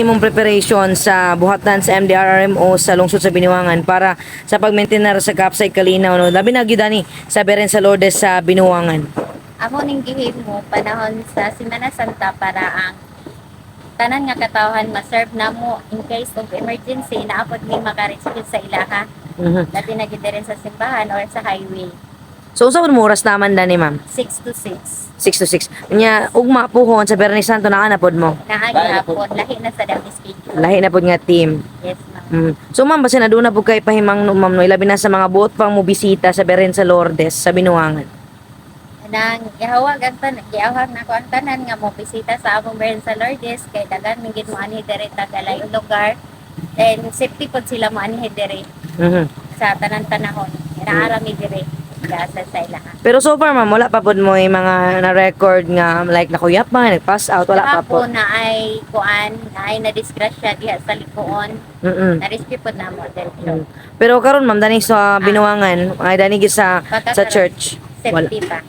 imong preparation sa buhatan sa MDRRMO sa lungsod sa Binuangan para sa pag-maintainer sa Kapsay Kalinaw no? Labi na gyud ani sa Beren sa Lourdes sa Binuangan. Amo ning gihimo panahon sa Semana Santa para ang tanan nga katawhan ma-serve namo in case of emergency na apod mi maka-rescue sa ilaha. Labi na gyud rin sa simbahan or sa highway. So unsa man mo oras naman dani ma'am? 6 to 6. 6 to 6. Nya ugma puhon sa Berni Santo na pod mo. Naagi hapon, lahi na sa dami schedule. Lahi na pod nga team. Yes, ma'am. So ma'am basta na doon na po kay pahimang no ma'am no ilabi na sa mga buot pang mo bisita sa Beren sa Lourdes sa Binuangan. Nang ihawag ang tanan, giawhag na ko ang tanan nga mo bisita sa among Beren sa Lourdes kay dagan mingid mo ani diri tagalay lugar. And safety pod sila mo ani diri sa tanan-tanahon. Inaarami diri gasa sa ilaha. Pero so far ma'am wala pa pod mo yung mga na-record nga like nakuyap pa, nag-pass out, wala pa po. Ako na ay kuan, na ay na-disgrasya diha sa likuon. Na-rescue pod na mo diri. Pero karon ma'am dani sa Binuangan, ay dani gyud sa Pagkakaroon, church. Safety pa.